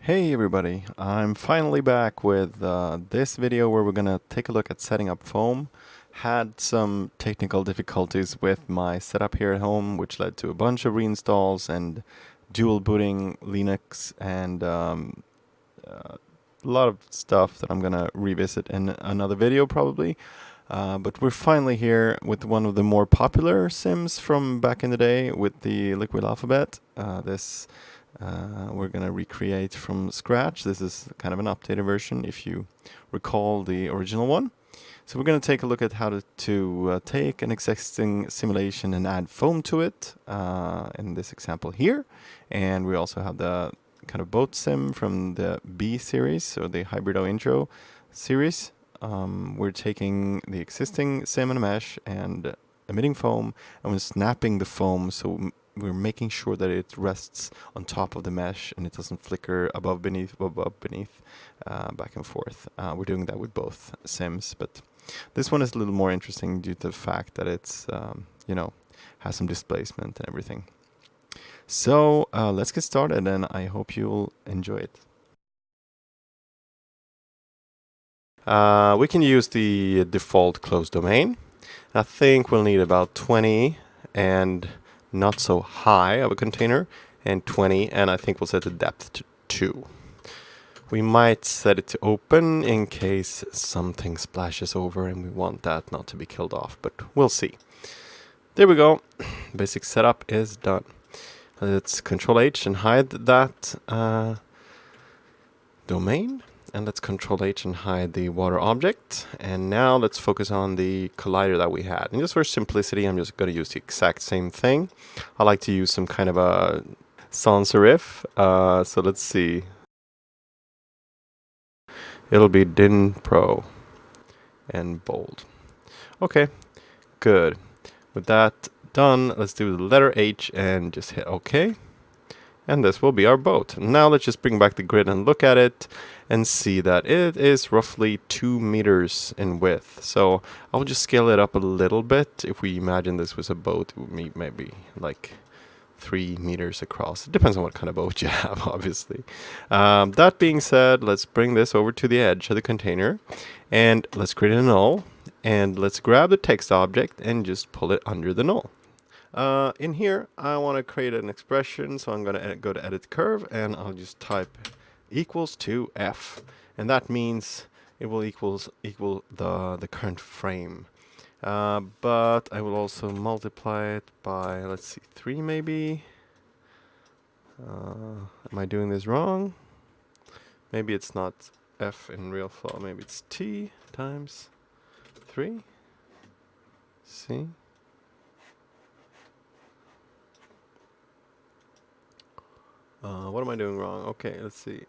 Hey everybody, I'm finally back with this video where we're gonna take a look at setting up foam. Had some technical difficulties with my setup here at home, which led to a bunch of reinstalls and dual booting Linux and a lot of stuff that I'm gonna revisit in another video probably. But we're finally here with one of the more popular sims from back in the day with the Liquid Alphabet. We're going to recreate from scratch. This is kind of an updated version if you recall the original one. So we're going to take a look at how to take an existing simulation and add foam to it in this example here. And we also have the kind of boat sim from the B series, or the Hybrido Intro series. We're taking the existing sim and a mesh and emitting foam, and we're snapping the foam so we're making sure that it rests on top of the mesh and it doesn't flicker above, beneath, back and forth. We're doing that with both sims, but this one is a little more interesting due to the fact that it's, has some displacement and everything. So let's get started, and I hope you'll enjoy it. We can use the default closed domain. I think we'll need about 20 and not so high of a container, and 20, and I think we'll set the depth to 2. We might set it to open in case something splashes over and we want that not to be killed off, but we'll see. There we go. Basic setup is done. Let's Control H and hide that domain. And let's Control H and hide the water object. And now let's focus on the collider that we had. And just for simplicity, I'm just going to use the exact same thing. I like to use some kind of a sans serif. So let's see. It'll be Din Pro and bold. Okay, good. With that done, let's do the letter H and just hit OK. And this will be our boat. Now let's just bring back the grid and look at it and see that it is roughly 2 meters in width. So I'll just scale it up a little bit. If we imagine this was a boat, it would be maybe like 3 meters across. It depends on what kind of boat you have, obviously. That being said, let's bring this over to the edge of the container and let's create a null. And let's grab the text object and just pull it under the null. In here, I want to create an expression, so I'm going to go to Edit Curve, and I'll just type equals to f, and that means it will equal the current frame. But I will also multiply it by, let's see, 3 maybe. Am I doing this wrong? Maybe it's not f in Realflow, maybe it's t times 3. See? What am I doing wrong? Okay, let's see.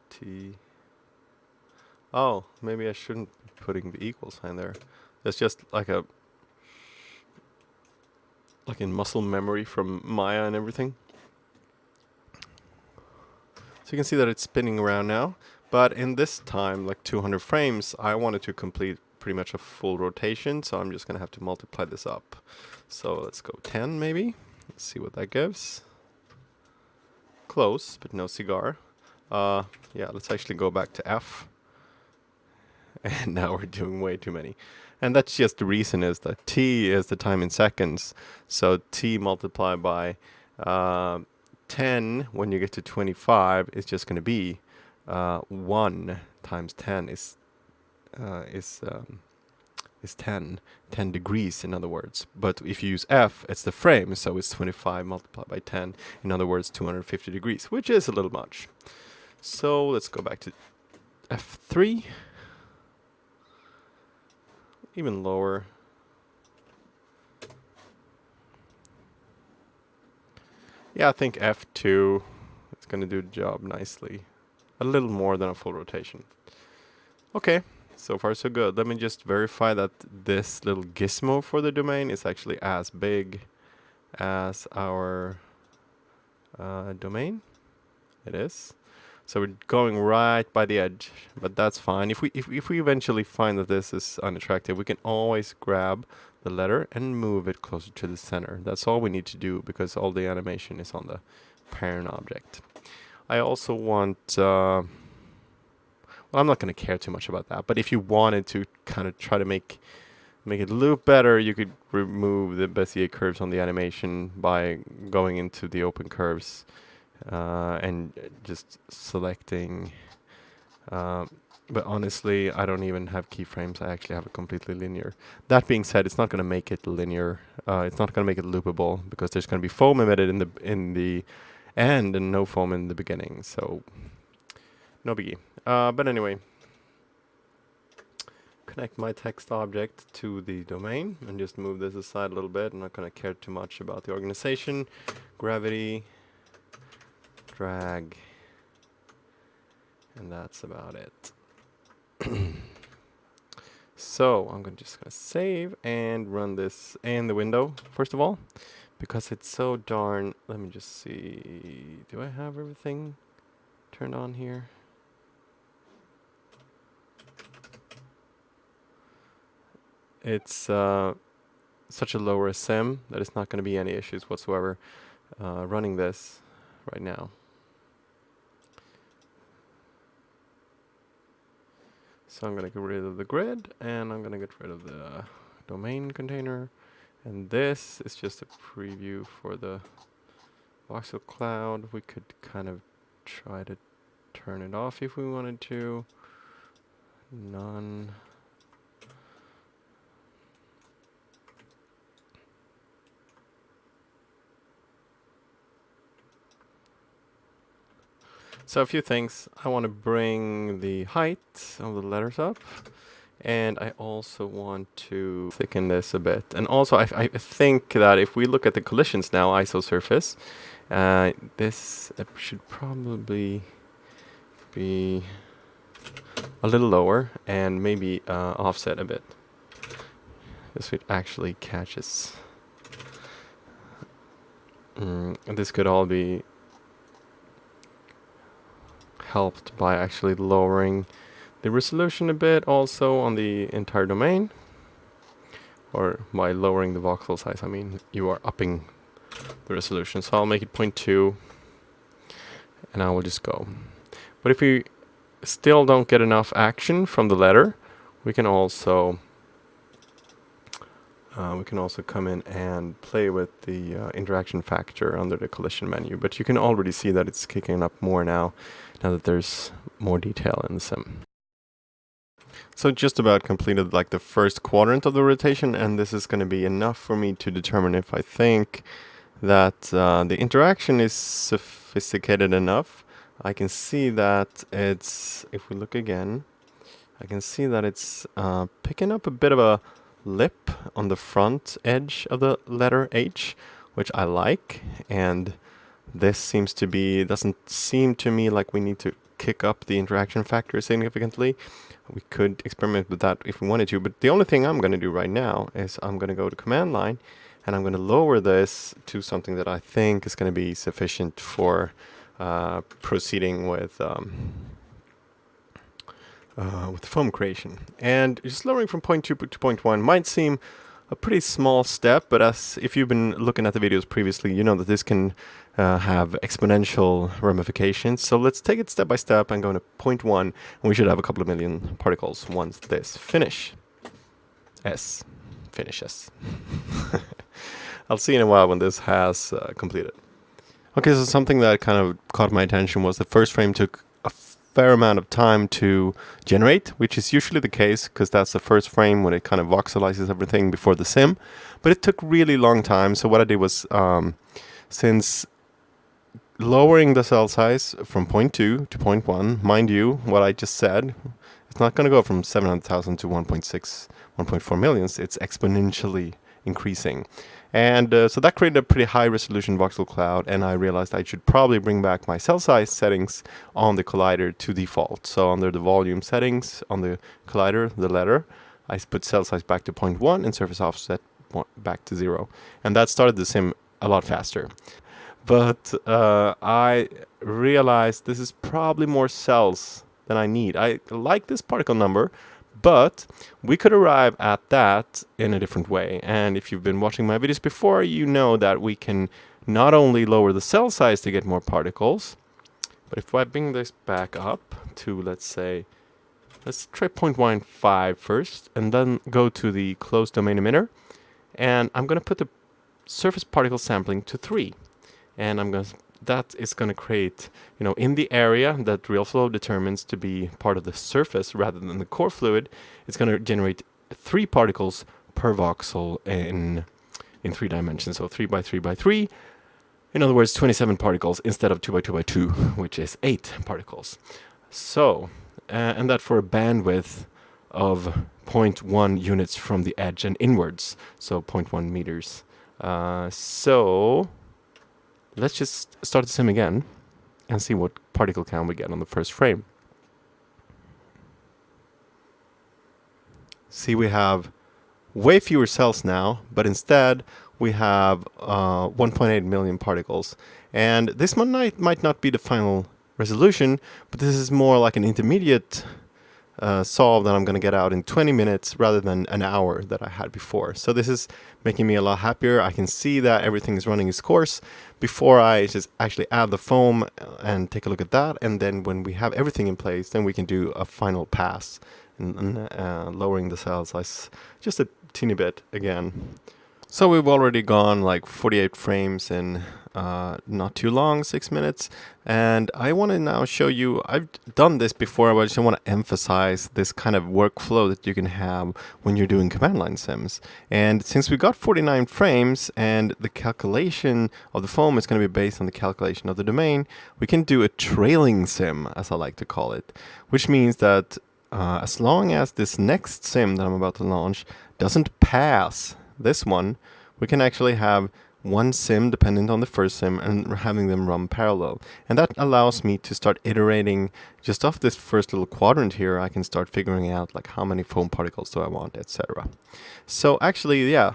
T. Oh, maybe I shouldn't be putting the equal sign there. That's just like in muscle memory from Maya and everything. So you can see that it's spinning around now. But in this time, like 200 frames, I wanted to complete pretty much a full rotation. So I'm just going to have to multiply this up. So let's go 10 maybe. Let's see what that gives. Close, but no cigar. Yeah, let's actually go back to F. And now we're doing way too many. And that's just the reason is that T is the time in seconds. So T multiplied by 10 when you get to 25 is just going to be 1 times 10 is 10 degrees, in other words. But if you use F, it's the frame, so it's 25 multiplied by 10, in other words 250 degrees, which is a little much. So let's go back to F3, even lower. Yeah, I think F2 is going to do the job nicely. A little more than a full rotation. Okay. So far so good. Let me just verify that this little gizmo for the domain is actually as big as our domain. It is. So we're going right by the edge, but that's fine. If we eventually find that this is unattractive, we can always grab the letter and move it closer to the center. That's all we need to do because all the animation is on the parent object. I also want, well, I'm not going to care too much about that, but if you wanted to kind of try to make it loop better, you could remove the Bezier curves on the animation by going into the open curves and just selecting. But honestly, I don't even have keyframes. I actually have a completely linear. That being said, it's not going to make it linear. It's not going to make it loopable because there's going to be foam emitted in the end and no foam in the beginning. So no biggie. But anyway, connect my text object to the domain and just move this aside a little bit. I'm not going to care too much about the organization. Gravity, drag, and that's about it. So I'm just gonna save and run this in the window first of all, because it's so darn. Let me just see. Do I have everything turned on here? It's such a low RSM that it's not going to be any issues whatsoever running this right now. So I'm going to get rid of the grid, and I'm going to get rid of the domain container. And this is just a preview for the voxel cloud. We could kind of try to turn it off if we wanted to. None. So a few things. I want to bring the height of the letters up. And I also want to thicken this a bit. And also, I think that if we look at the collisions now, isosurface, this should probably be a little lower and maybe offset a bit. This it actually catches. And this could all be helped by actually lowering the resolution a bit also on the entire domain, or by lowering the voxel size. I mean, you are upping the resolution. So I'll make it 0.2 and I will just go. But if we still don't get enough action from the letter, we can also come in and play with the interaction factor under the collision menu. But you can already see that it's kicking up more now that there's more detail in the sim. So just about completed like the first quadrant of the rotation, and this is going to be enough for me to determine if I think that the interaction is sophisticated enough. I can see that it's, if we look again, I can see that it's picking up a bit of a lip on the front edge of the letter H, which I like, and this seems to be, doesn't seem to me like we need to kick up the interaction factor significantly. We could experiment with that if we wanted to, but the only thing I'm going to do right now is I'm going to go to command line and I'm going to lower this to something that I think is going to be sufficient for proceeding with foam creation. And just lowering from 0.2 to 0.1 might seem a pretty small step, but as if you've been looking at the videos previously, you know that this can have exponential ramifications. So let's take it step by step and go to 0.1, and we should have a couple of million particles once this finishes. I'll see in a while when this has completed. Okay, so something that kind of caught my attention was the first frame took a fair amount of time to generate, which is usually the case because that's the first frame when it kind of voxelizes everything before the sim. But it took really long time, so what I did was, since lowering the cell size from 0.2 to 0.1, mind you, what I just said, it's not going to go from 700,000 to 1.6, 1.4 millions. It's exponentially increasing. And so that created a pretty high resolution voxel cloud, and I realized I should probably bring back my cell size settings on the collider to default. So under the volume settings on the collider, the letter, I put cell size back to 0.1 and surface offset back to 0. And that started the sim a lot faster. But I realized this is probably more cells than I need. I like this particle number, but we could arrive at that in a different way. And if you've been watching my videos before, you know that we can not only lower the cell size to get more particles, But if I bring this back up to, let's say, let's try 0.15 first, and then go to the closed domain emitter, and I'm going to put the surface particle sampling to 3, and that is going to create, in the area that Realflow determines to be part of the surface rather than the core fluid, it's going to generate 3 particles per voxel in 3 dimensions. So 3 by 3 by 3. In other words, 27 particles instead of 2 by 2 by 2, which is 8 particles. So, and that for a bandwidth of 0.1 units from the edge and inwards, so 0.1 meters. So let's just start the sim again and see what particle count we get on the first frame. See, we have way fewer cells now, but instead we have 1.8 million particles. And this might not be the final resolution, but this is more like an intermediate solve that I'm going to get out in 20 minutes rather than an hour that I had before. So this is making me a lot happier. I can see that everything is running its course before I just actually add the foam and take a look at that. And then when we have everything in place, then we can do a final pass and lowering the cell size just a teeny bit again. So we've already gone like 48 frames in not too long, 6 minutes. And I want to now show you, I've done this before, but I just want to emphasize this kind of workflow that you can have when you're doing command line sims. And since we got 49 frames and the calculation of the foam is going to be based on the calculation of the domain, we can do a trailing sim, as I like to call it, which means that as long as this next sim that I'm about to launch doesn't pass this one, we can actually have one sim dependent on the first sim and having them run parallel. And that allows me to start iterating just off this first little quadrant here. I can start figuring out like how many foam particles do I want, etc. So actually, yeah,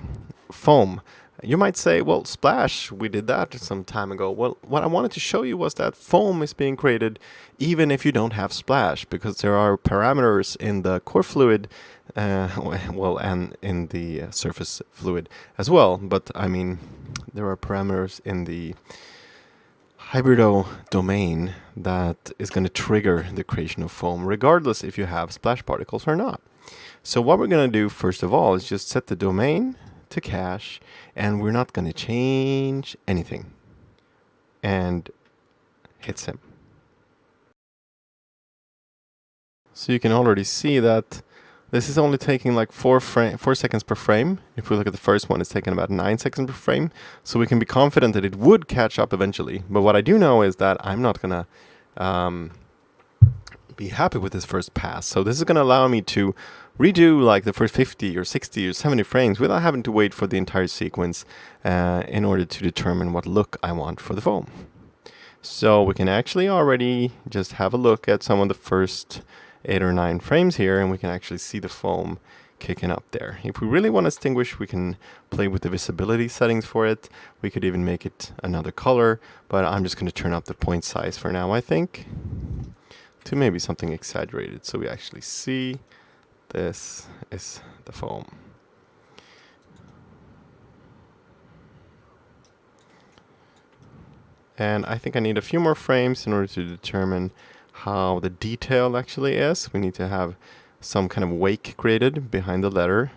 foam. You might say, well, splash, we did that some time ago. Well, what I wanted to show you was that foam is being created even if you don't have splash, because there are parameters in the core fluid, and in the surface fluid as well. But I mean, there are parameters in the hybrido domain that is going to trigger the creation of foam, regardless if you have splash particles or not. So what we're going to do first of all is just set the domain to cache, and we're not going to change anything, and hit sim. So you can already see that this is only taking like 4 seconds per frame. If we look at the first one, it's taking about 9 seconds per frame. So we can be confident that it would catch up eventually. But what I do know is that I'm not going to be happy with this first pass. So this is going to allow me to redo like the first 50 or 60 or 70 frames without having to wait for the entire sequence in order to determine what look I want for the foam. So we can actually already just have a look at some of the first 8 or 9 frames here, and we can actually see the foam kicking up there. If we really want to distinguish, we can play with the visibility settings for it. We could even make it another color, but I'm just going to turn up the point size for now, I think, to maybe something exaggerated, so we actually see this is the foam. And I think I need a few more frames in order to determine how the detail actually is. We need to have some kind of wake created behind the letter.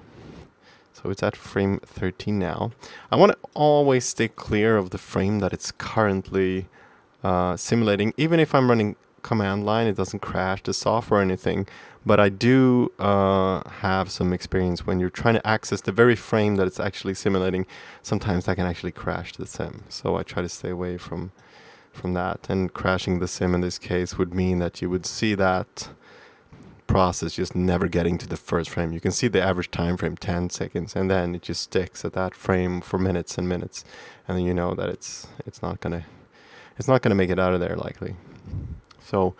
So it's at frame 13 now. I want to always stay clear of the frame that it's currently simulating. Even if I'm running command line, it doesn't crash the software or anything. But I do have some experience when you're trying to access the very frame that it's actually simulating. Sometimes that can actually crash the sim. So I try to stay away from that. And crashing the sim in this case would mean that you would see that process just never getting to the first frame. You can see the average time frame, 10 seconds, and then it just sticks at that frame for minutes and minutes. And then you know that it's not gonna make it out of there likely. So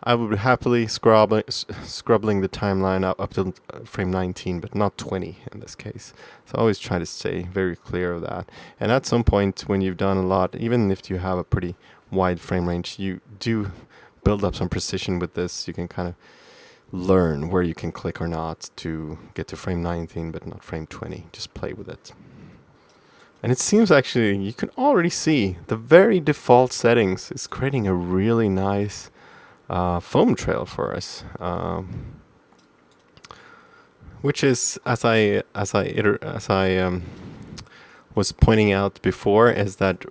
I would be happily scrubbling the timeline up to frame 19, but not 20 in this case. So I always try to stay very clear of that. And at some point when you've done a lot, even if you have a pretty wide frame range, you do build up some precision with this. You can kind of learn where you can click or not to get to frame 19, but not frame 20. Just play with it. And it seems actually, you can already see the very default settings is creating a really nice foam trail for us. Which is, as I was pointing out before, is that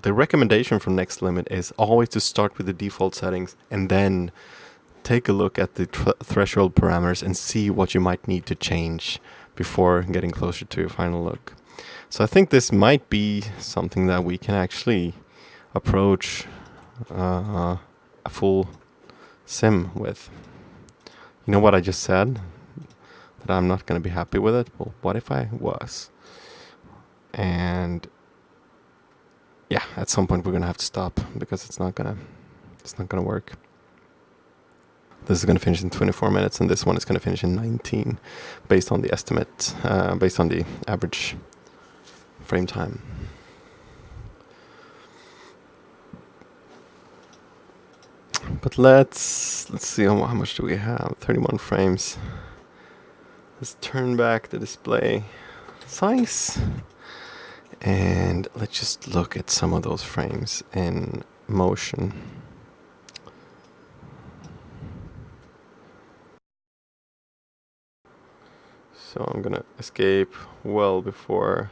the recommendation from Next Limit is always to start with the default settings and then take a look at the threshold parameters and see what you might need to change before getting closer to your final look. So I think this might be something that we can actually approach a full sim with. You know what I just said? That I'm not going to be happy with it? Well, what if I was? And yeah, at some point we're going to have to stop because it's not going to work. This is going to finish in 24 minutes, and this one is going to finish in 19, based on the estimate, based on the average frame time. But let's see how much do we have. 31 frames. Let's turn back the display size, and let's just look at some of those frames in motion. So I'm gonna escape well before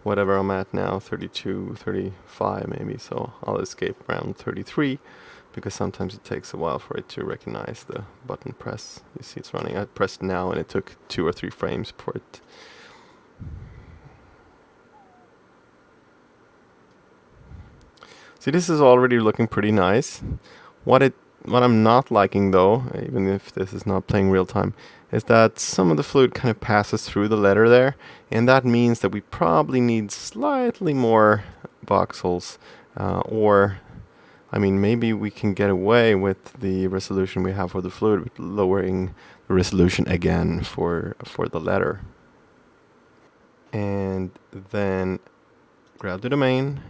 whatever I'm at now, 32, 35 maybe. So I'll escape around 33, because sometimes it takes a while for it to recognize the button press. You see it's running. I pressed now and it took 2 or 3 frames for it. See, this is already looking pretty nice. What I'm not liking though, even if this is not playing real time, is that some of the fluid kind of passes through the letter there, and that means that we probably need slightly more voxels, or I mean, maybe we can get away with the resolution we have for the fluid, with lowering the resolution again for the letter. And then grab the domain,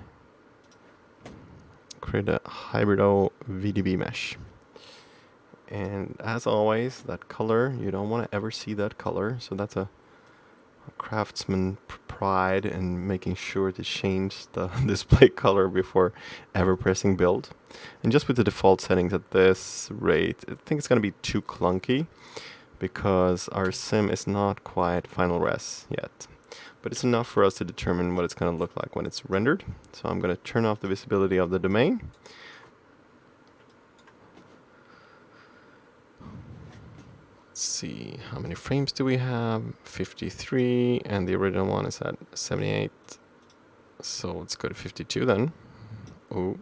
create a hybrido VDB mesh. And as always, that color, you don't want to ever see that color. So that's a craftsman pride in making sure to change the display color before ever pressing build. And just with the default settings at this rate, I think it's going to be too clunky because our sim is not quite final res yet. But it's enough for us to determine what it's going to look like when it's rendered. So I'm going to turn off the visibility of the domain. Let's see, how many frames do we have? 53, and the original one is at 78. So let's go to 52 then. Oh,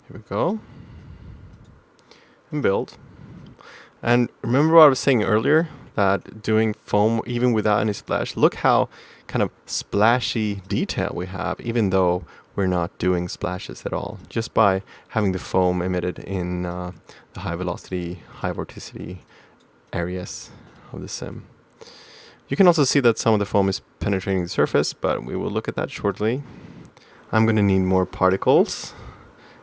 here we go. And build. And remember what I was saying earlier, that doing foam even without any splash, look how kind of splashy detail we have, even though we're not doing splashes at all, just by having the foam emitted in the high velocity, high vorticity areas of the sim. You can also see that some of the foam is penetrating the surface, but we will look at that shortly. I'm going to need more particles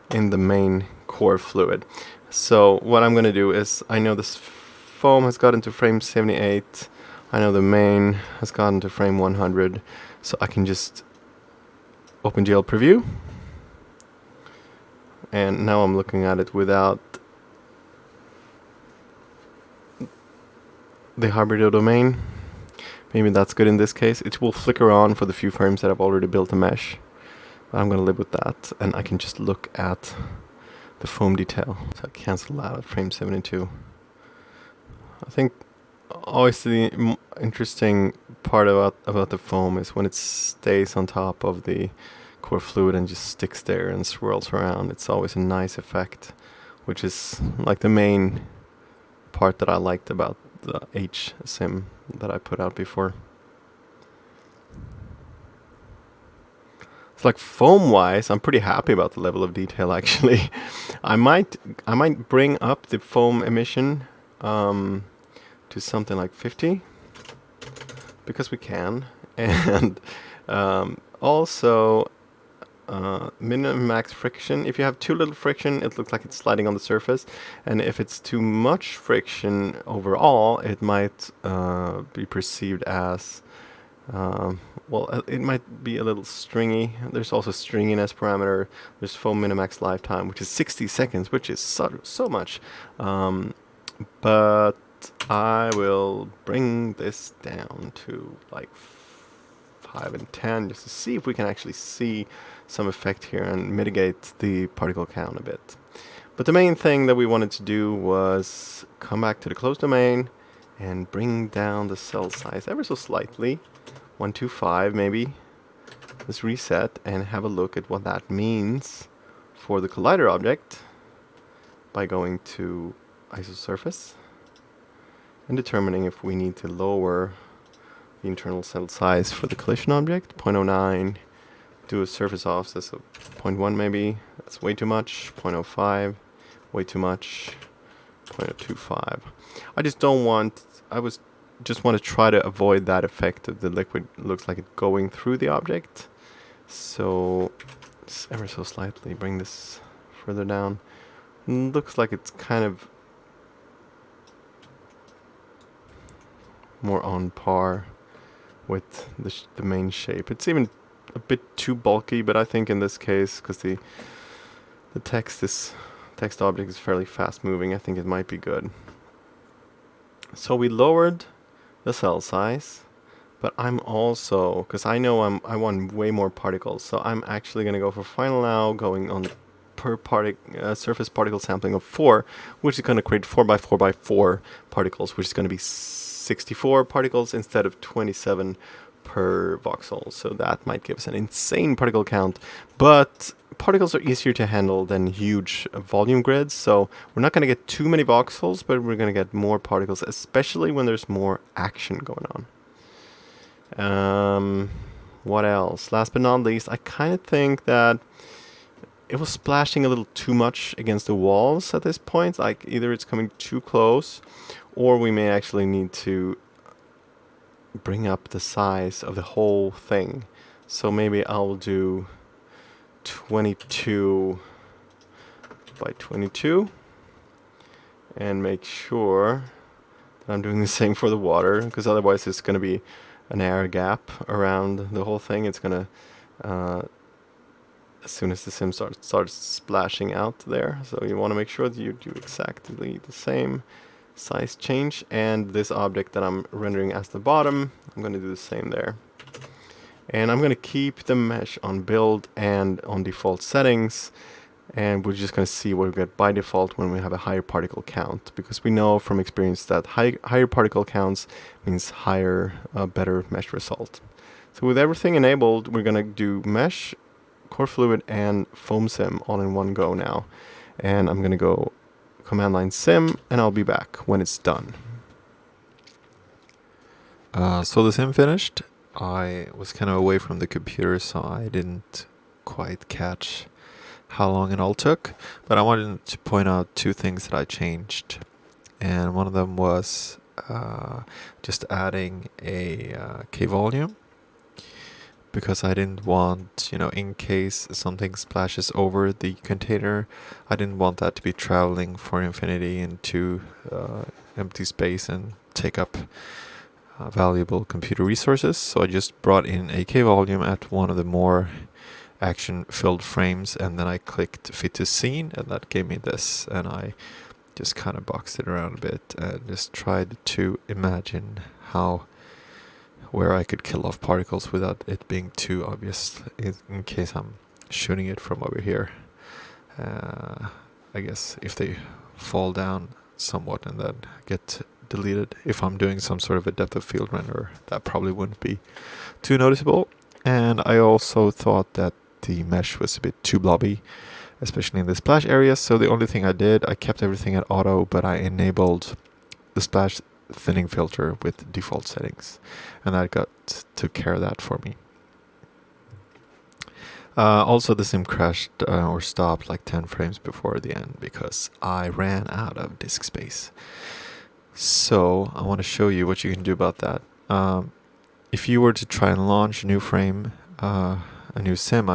in the main core fluid. So what I'm going to do is, I know this foam has gotten to frame 78. I know the main has gotten to frame 100. So I can just OpenGL preview. And now I'm looking at it without the hybrido domain. Maybe that's good in this case. It will flicker on for the few frames that I've already built a mesh. But I'm going to live with that. And I can just look at the foam detail. So I cancel out at frame 72. I think always the interesting part about the foam is when it stays on top of the core fluid and just sticks there and swirls around. It's always a nice effect, which is like the main part that I liked about the H sim that I put out before. It's like foam wise, I'm pretty happy about the level of detail actually. I might bring up the foam emission to something like 50, because we can, and also minimum max friction. If you have too little friction, it looks like it's sliding on the surface, and if it's too much friction overall, it might be perceived as Well, it might be a little stringy. There's also stringiness parameter. There's foam minimax lifetime, which is 60 seconds, which is so much. But I will bring this down to like 5 and 10 just to see if we can actually see some effect here and mitigate the particle count a bit. But the main thing that we wanted to do was come back to the closed domain and bring down the cell size ever so slightly. 125 maybe. Let's reset and have a look at what that means for the collider object by going to isosurface and determining if we need to lower the internal cell size for the collision object. 0.09. Do a surface offset of 0.1 maybe. That's way too much. 0.05. Way too much. 0.025. I just don't want. Just want to try to avoid that effect of the liquid looks like it going through the object. So just ever so slightly bring this further down. Looks like it's kind of more on par with the main shape. It's even a bit too bulky, but I think in this case, because the text object is fairly fast moving, I think it might be good. So we lowered the cell size, but I'm also, because I know I want way more particles, so I'm actually going to go for final now, going on per surface particle sampling of 4, which is going to create 4 by 4 by 4 particles, which is going to be 64 particles instead of 27 per voxel. So that might give us an insane particle count, but particles are easier to handle than huge volume grids, so we're not going to get too many voxels, but we're going to get more particles, especially when there's more action going on. What else? Last but not least, I kind of think that it was splashing a little too much against the walls at this point. Like either it's coming too close, or we may actually need to bring up the size of the whole thing. So maybe I'll do 22 by 22 and make sure that I'm doing the same for the water, because otherwise it's going to be an air gap around the whole thing. It's going to as soon as the sim starts splashing out there. So you want to make sure that you do exactly the same size change. And this object that I'm rendering as the bottom, I'm going to do the same there. And I'm going to keep the mesh on build and on default settings. And we're just going to see what we get by default when we have a higher particle count. Because we know from experience that higher particle counts means higher, better mesh result. So with everything enabled, we're going to do mesh, core fluid, and foam sim all in one go now. And I'm going to go command line sim, and I'll be back when it's done. So the sim finished. I was kind of away from the computer, so I didn't quite catch how long it all took. But I wanted to point out 2 things that I changed. And one of them was just adding a K-volume. Because I didn't want, in case something splashes over the container, I didn't want that to be traveling for infinity into empty space and take up valuable computer resources. So I just brought in a K-volume at one of the more action-filled frames, and then I clicked fit to scene, and that gave me this. And I just kind of boxed it around a bit and just tried to imagine where I could kill off particles without it being too obvious in case I'm shooting it from over here. I guess if they fall down somewhat and then get deleted, if I'm doing some sort of a depth of field render, that probably wouldn't be too noticeable. And I also thought that the mesh was a bit too blobby, especially in the splash area. So the only thing I did, I kept everything at auto, but I enabled the splash thinning filter with default settings, and that took care of that for me. Also, the sim crashed or stopped like 10 frames before the end because I ran out of disk space. So I want to show you what you can do about that. If you were to try and launch a new frame, a new sim,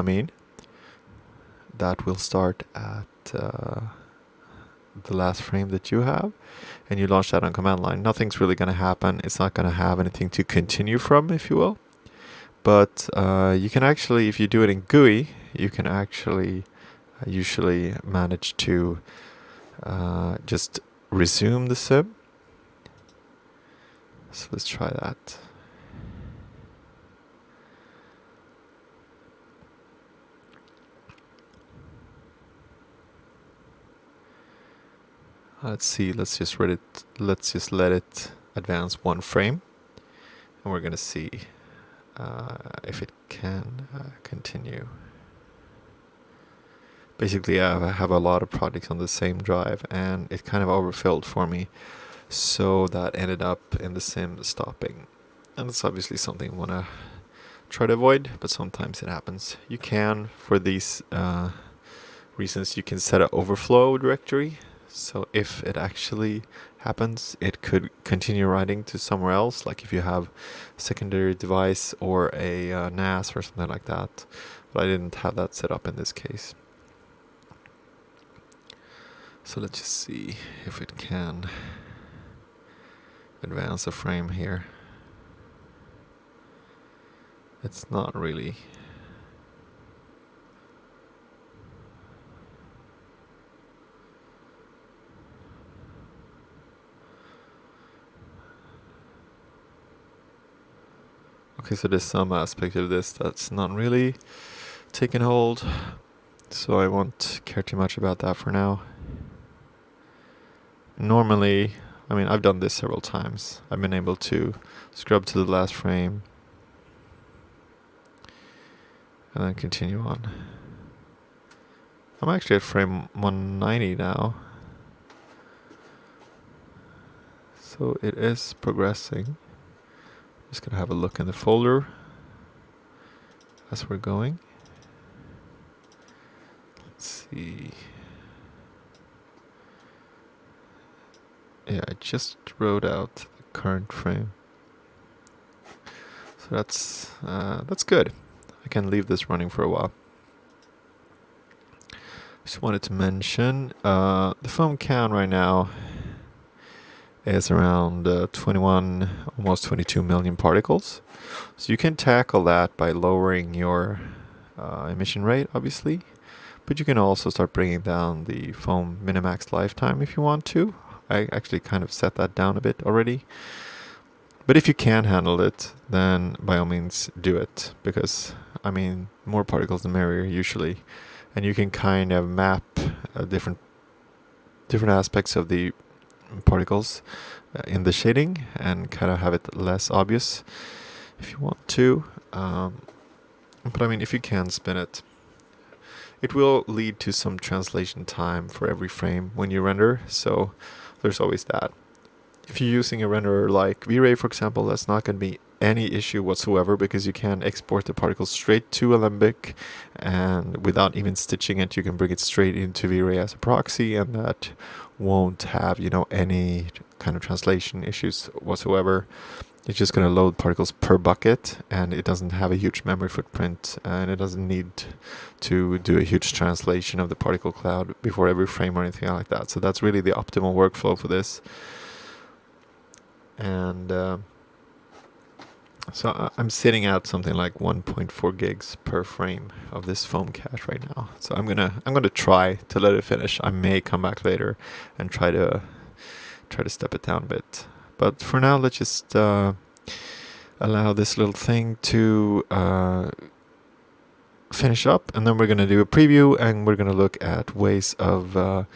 that will start at the last frame that you have, and you launch that on command line, nothing's really going to happen. It's not going to have anything to continue from, if you will. But you can actually, if you do it in GUI, you can actually usually manage to just resume the sim. So let's try that. Let's see. Let's just let it advance one frame, and we're gonna see if it can continue. Basically, I have a lot of projects on the same drive, and it kind of overfilled for me, so that ended up in the sim stopping. And it's obviously something I wanna try to avoid, but sometimes it happens. You can, for these reasons, you can set an overflow directory. So if it actually happens, it could continue writing to somewhere else, like if you have a secondary device or a NAS or something like that. But I didn't have that set up in this case. So let's just see if it can advance a frame here. It's not really. Okay, so there's some aspect of this that's not really taken hold, so I won't care too much about that for now. Normally, I mean, I've done this several times. I've been able to scrub to the last frame and then continue on. I'm actually at frame 190 now, so it is progressing. Just gonna have a look in the folder as we're going. Let's see. Yeah, I just wrote out the current frame, so that's good. I can leave this running for a while. Just wanted to mention the foam count right now is around 21, almost 22 million particles. So you can tackle that by lowering your emission rate, obviously. But you can also start bringing down the foam minimax lifetime if you want to. I actually kind of set that down a bit already. But if you can handle it, then by all means do it. Because, I mean, more particles the merrier usually. And you can kind of map different aspects of the particles in the shading and kind of have it less obvious if you want to. But I mean, if you can spin it, it will lead to some translation time for every frame when you render, so there's always that. If you're using a renderer like V-Ray, for example, that's not going to be any issue whatsoever because you can export the particles straight to Alembic, and without even stitching it, you can bring it straight into V-Ray as a proxy, and that won't have, any kind of translation issues whatsoever. It's just going to load particles per bucket, and it doesn't have a huge memory footprint, and it doesn't need to do a huge translation of the particle cloud before every frame or anything like that. So that's really the optimal workflow for this. And so I'm sitting at something like 1.4 gigs per frame of this foam cache right now. So I'm gonna try to let it finish. I may come back later and try to step it down a bit. But for now, let's just allow this little thing to finish up, and then we're gonna do a preview, and we're gonna look at ways of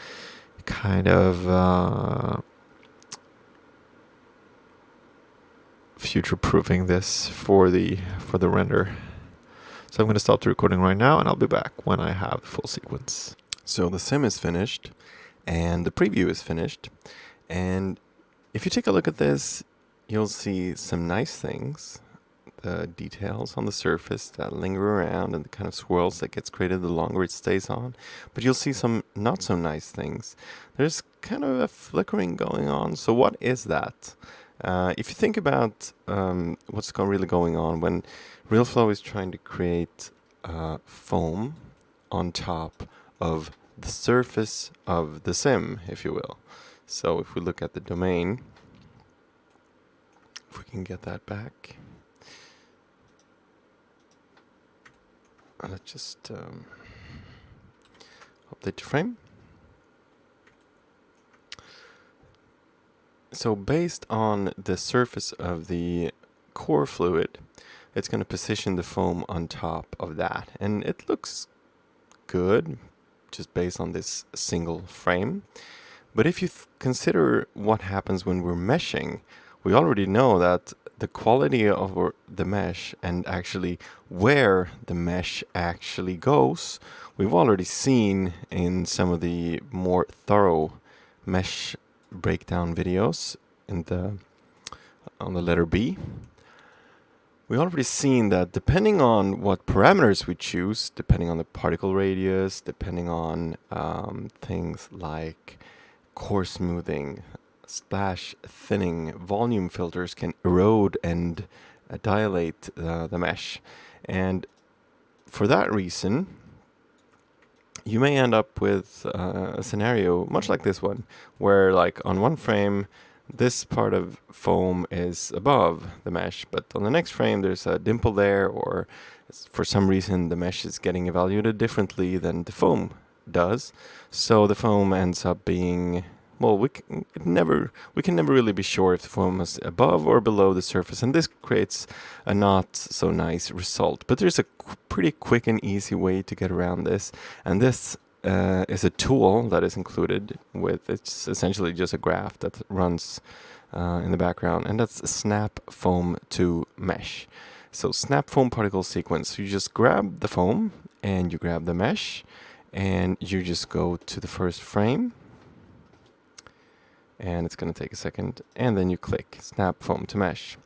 future-proofing this for the render. So I'm going to stop the recording right now, and I'll be back when I have the full sequence. So the sim is finished, and the preview is finished. And if you take a look at this, you'll see some nice things. The details on the surface that linger around and the kind of swirls that gets created the longer it stays on. But you'll see some not so nice things. There's kind of a flickering going on. So what is that? If you think about what's really going on when Realflow is trying to create foam on top of the surface of the sim, if you will. So if we look at the domain, if we can get that back. let's just update your frame. So based on the surface of the core fluid, it's going to position the foam on top of that. And it looks good just based on this single frame. But if you consider what happens when we're meshing, we already know that the quality of the mesh and actually where the mesh actually goes, we've already seen in some of the more thorough mesh breakdown videos in on the letter B. We already seen that depending on what parameters we choose, depending on the particle radius, depending on things like core smoothing, splash thinning, volume filters can erode and dilate the mesh. And for that reason, you may end up with a scenario much like this one, where like on one frame, this part of foam is above the mesh, but on the next frame there's a dimple there, or for some reason the mesh is getting evaluated differently than the foam does. So the foam ends up being, well, we can never really be sure if the foam is above or below the surface, and this creates a not so nice result. But there's a pretty quick and easy way to get around this, and this is a tool that is included with, it's essentially just a graph that runs in the background, and that's snap foam to mesh. So snap foam particle sequence, you just grab the foam and you grab the mesh and you just go to the first frame, and it's going to take a second, and then you click snap foam to mesh.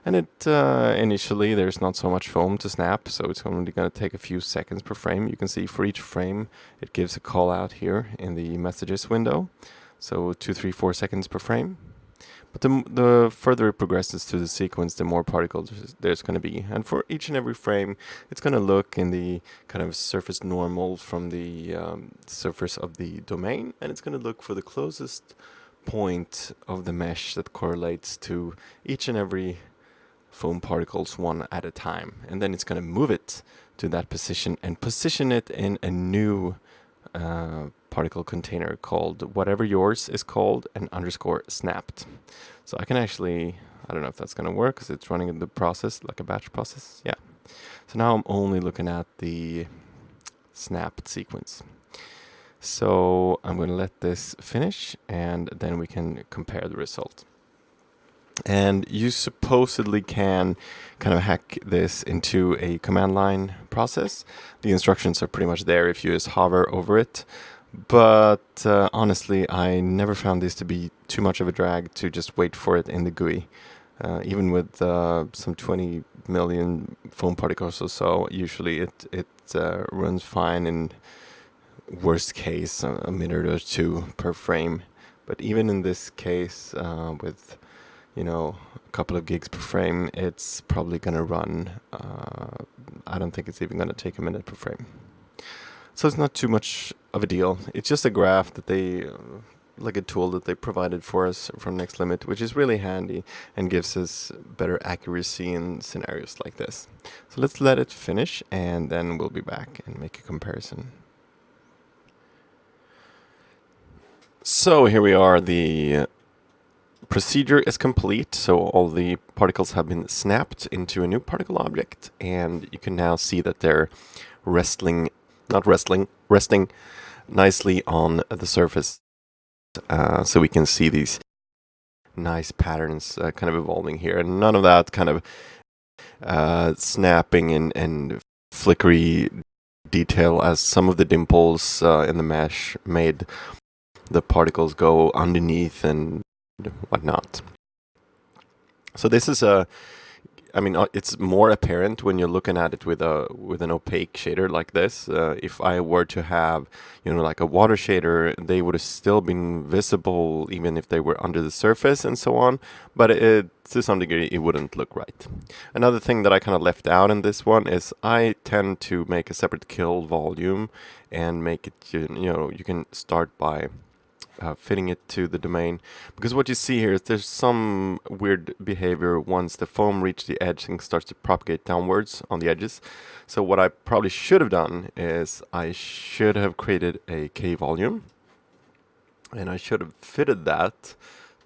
And it initially there's not so much foam to snap, so it's only going to take a few seconds per frame. You can see for each frame it gives a call out here in the messages window, so 2, 3, 4 seconds per frame. But the further it progresses through the sequence, the more particles there's going to be. And for each and every frame, it's going to look in the kind of surface normal from the surface of the domain, and it's going to look for the closest point of the mesh that correlates to each and every foam particles one at a time. And then it's going to move it to that position and position it in a new particle container called whatever yours is called and underscore snapped. So I can actually, I don't know if that's going to work because it's running in the process like a batch process. Yeah. So now I'm only looking at the snapped sequence. So I'm going to let this finish and then we can compare the result. And you supposedly can kind of hack this into a command line process. The instructions are pretty much there if you just hover over it. But honestly, I never found this to be too much of a drag to just wait for it in the GUI. Even with some 20 million foam particles or so, usually it runs fine in worst case a minute or two per frame. But even in this case, with a couple of gigs per frame, it's probably going to run, I don't think it's even going to take a minute per frame. So it's not too much of a deal. It's just a graph that they, like a tool that they provided for us from Next Limit, which is really handy and gives us better accuracy in scenarios like this. So let's let it finish and then we'll be back and make a comparison. So here we are, the procedure is complete, so all the particles have been snapped into a new particle object, and you can now see that they're resting nicely on the surface. So we can see these nice patterns kind of evolving here, and none of that kind of snapping and flickery detail as some of the dimples in the mesh made the particles go underneath and whatnot. So this is it's more apparent when you're looking at it with an opaque shader like this. If I were to have, like a water shader, they would have still been visible even if they were under the surface and so on. But to some degree, it wouldn't look right. Another thing that I kind of left out in this one is I tend to make a separate kill volume and make it, you can start by fitting it to the domain. Because what you see here is there's some weird behavior once the foam reaches the edge and starts to propagate downwards on the edges. So what I probably should have done is I should have created a K volume, and I should have fitted that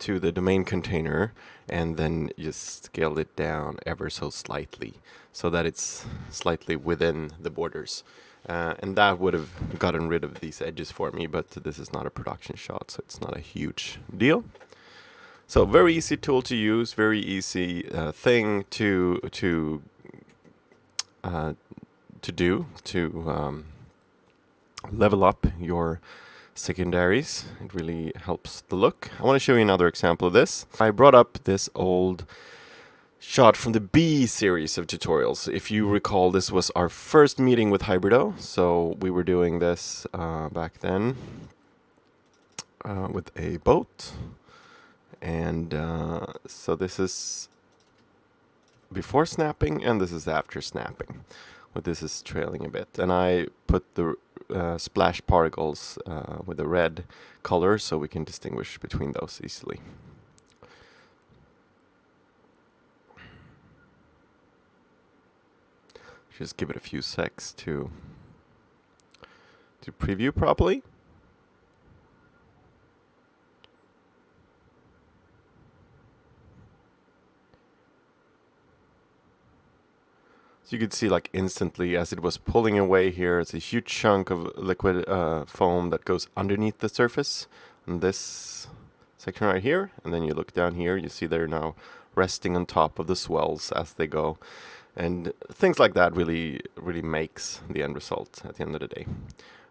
to the domain container and then just scaled it down ever so slightly so that it's slightly within the borders. And that would have gotten rid of these edges for me, but this is not a production shot, so it's not a huge deal. So very easy tool to use, very easy thing to do to level up your secondaries. It really helps the look. I want to show you another example of this. I brought up this old shot from the B series of tutorials. If you recall, this was our first meeting with Hybrido, so we were doing this back then with a boat, and so this is before snapping and this is after snapping. But this is trailing a bit, and I put the splash particles with a red color so we can distinguish between those easily. Just give it a few secs to preview properly. So you could see like instantly as it was pulling away here, it's a huge chunk of liquid foam that goes underneath the surface in this section right here. And then you look down here, you see they're now resting on top of the swells as they go. And things like that really makes the end result at the end of the day.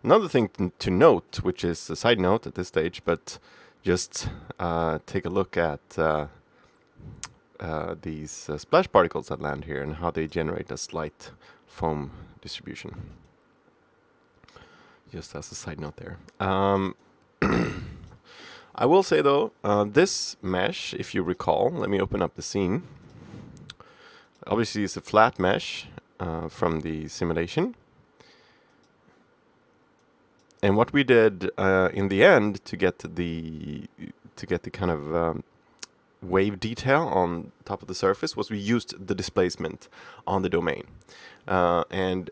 Another thing to note, which is a side note at this stage, but just take a look at these splash particles that land here and how they generate a slight foam distribution. Just as a side note there. I will say though, this mesh, if you recall, let me open up the scene. Obviously it's a flat mesh from the simulation. And what we did in the end to get the kind of wave detail on top of the surface was we used the displacement on the domain. And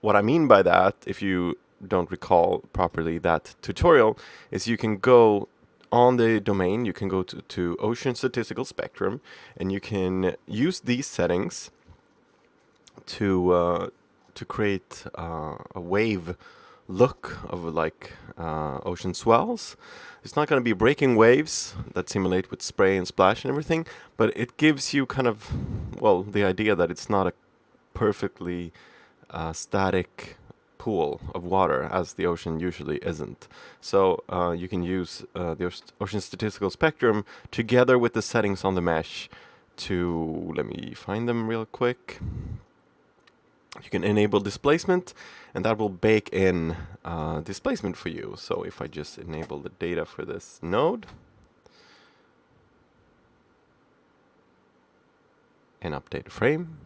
what I mean by that, if you don't recall properly that tutorial, is you can go on the domain, you can go to Ocean Statistical Spectrum, and you can use these settings to create a wave look of like ocean swells. It's not going to be breaking waves that simulate with spray and splash and everything, but it gives you kind of, well, the idea that it's not a perfectly static pool of water as the ocean usually isn't. So you can use the Ocean Statistical Spectrum together with the settings on the mesh to, let me find them real quick. You can enable displacement, and that will bake in displacement for you. So if I just enable the data for this node and update the frame,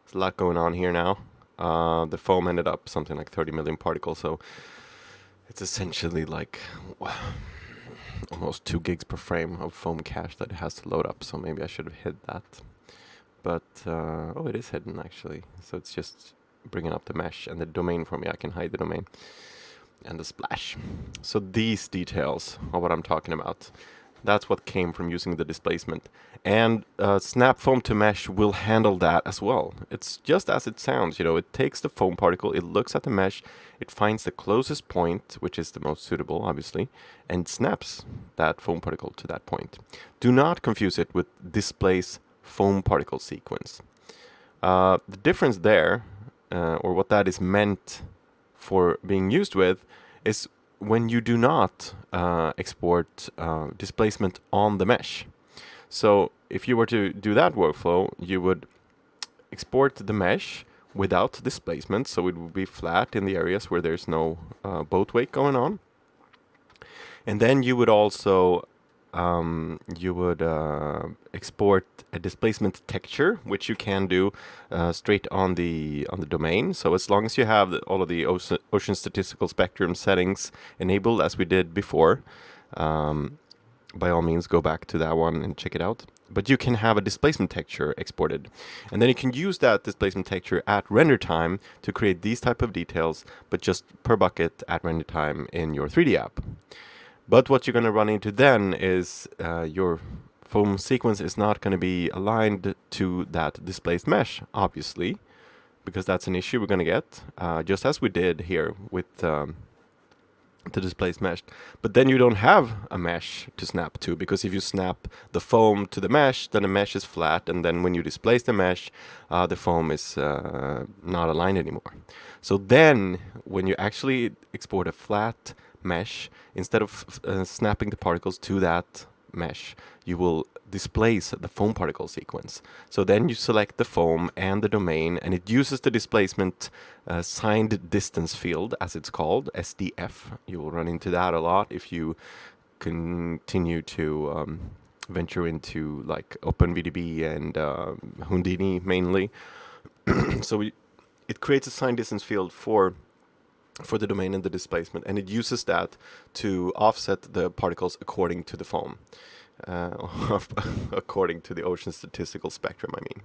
there's a lot going on here now. The foam ended up something like 30 million particles, so it's essentially like almost 2 gigs per frame of foam cache that it has to load up. So maybe I should have hid that. But, oh, it is hidden actually. So it's just bringing up the mesh and the domain for me. I can hide the domain and the splash. So these details are what I'm talking about. That's what came from using the displacement. And Snap Foam to Mesh will handle that as well. It's just as it sounds, you know, it takes the foam particle, it looks at the mesh, it finds the closest point, which is the most suitable, obviously, and snaps that foam particle to that point. Do not confuse it with displace foam particle sequence. The difference there, or what that is meant for being used with, is when you do not export displacement on the mesh. So if you were to do that workflow, you would export the mesh without displacement, so it would be flat in the areas where there's no boat wake going on. And then you would also you would export a displacement texture, which you can do straight on the domain. So as long as you have all of the ocean statistical spectrum settings enabled, as we did before, um, by all means go back to that one and check it out. But you can have a displacement texture exported, and then you can use that displacement texture at render time to create these type of details, but just per bucket at render time in your 3D app. But what you're going to run into then is your foam sequence is not going to be aligned to that displaced mesh, obviously, because that's an issue we're going to get, just as we did here with the displaced mesh. But then you don't have a mesh to snap to, because if you snap the foam to the mesh, then the mesh is flat, and then when you displace the mesh, the foam is not aligned anymore. So then, when you actually export a flat mesh, instead of snapping the particles to that mesh, you will displace the foam particle sequence. So then you select the foam and the domain, and it uses the displacement signed distance field, as it's called, SDF. You will run into that a lot if you continue to venture into like OpenVDB and Houdini mainly. So it creates a signed distance field for the domain and the displacement, and it uses that to offset the particles according to the foam, according to the ocean statistical spectrum, I mean.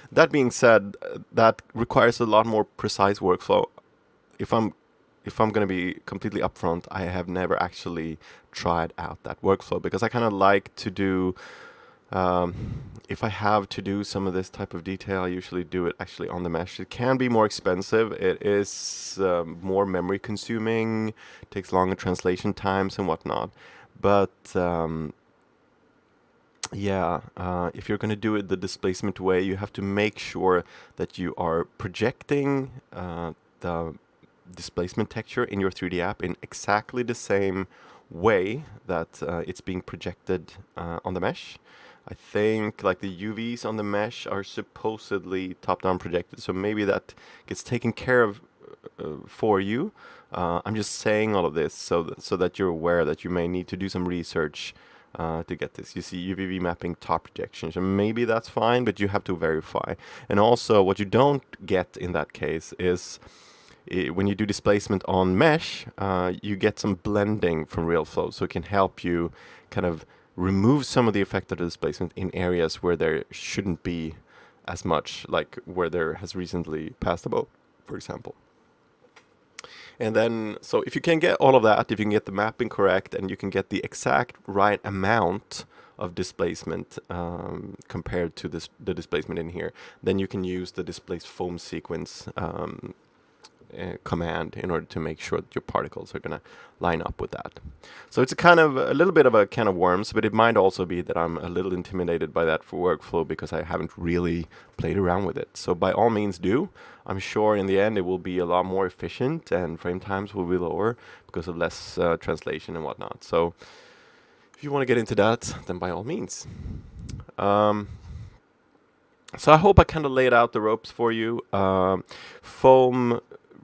That being said, that requires a lot more precise workflow. If I'm going to be completely upfront, I have never actually tried out that workflow, because I kind of like to do if I have to do some of this type of detail, I usually do it actually on the mesh. It can be more expensive. It is more memory consuming, takes longer translation times and whatnot. But yeah, if you're going to do it the displacement way, you have to make sure that you are projecting the displacement texture in your 3D app in exactly the same way that it's being projected on the mesh. I think like the UVs on the mesh are supposedly top-down projected, so maybe that gets taken care of for you. I'm just saying all of this so that you're aware that you may need to do some research to get this. You see UVV mapping top projections, and maybe that's fine, but you have to verify. And also, what you don't get in that case is when you do displacement on mesh, you get some blending from Realflow, so it can help you kind of remove some of the effect of the displacement in areas where there shouldn't be as much, like where there has recently passed a boat, for example. And then, so if you can get all of that, if you can get the mapping correct, and you can get the exact right amount of displacement compared to the displacement in here, then you can use the displaced foam sequence command in order to make sure that your particles are going to line up with that. So it's a little bit of a can of worms, but it might also be that I'm a little intimidated by that for workflow because I haven't really played around with it. So by all means do. I'm sure in the end it will be a lot more efficient and frame times will be lower because of less translation and whatnot. So if you want to get into that, then by all means. So I hope I kind of laid out the ropes for you. Foam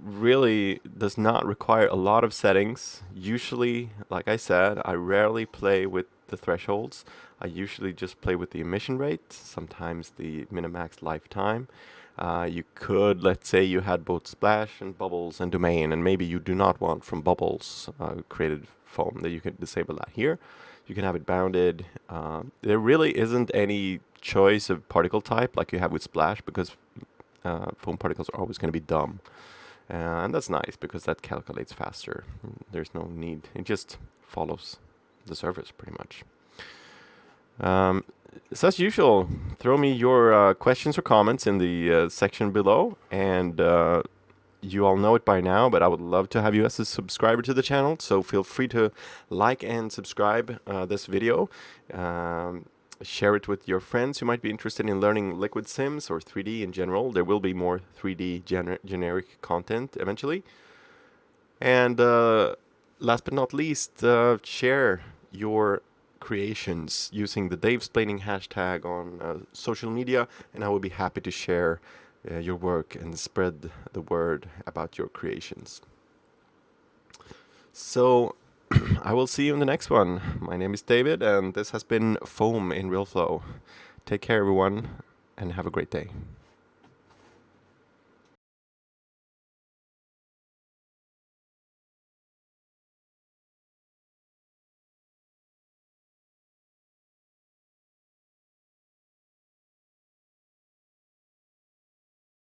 really does not require a lot of settings. Usually, like I said, I rarely play with the thresholds. I usually just play with the emission rate, sometimes the minimax lifetime. You could, let's say you had both splash and bubbles and domain, and maybe you do not want from bubbles created foam, that you can disable that here. You can have it bounded. There really isn't any choice of particle type like you have with splash, because foam particles are always going to be dumb. And that's nice because that calculates faster. There's no need. It just follows the surface pretty much. So as usual, throw me your questions or comments in the section below. And you all know it by now, but I would love to have you as a subscriber to the channel. So feel free to like and subscribe this video. Share it with your friends who might be interested in learning Liquid Sims or 3D in general. There will be more 3D generic content eventually. And last but not least, share your creations using the Davesplaining hashtag on social media, and I will be happy to share your work and spread the word about your creations. So I will see you in the next one. My name is David, and this has been Foam in Realflow. Take care, everyone, and have a great day.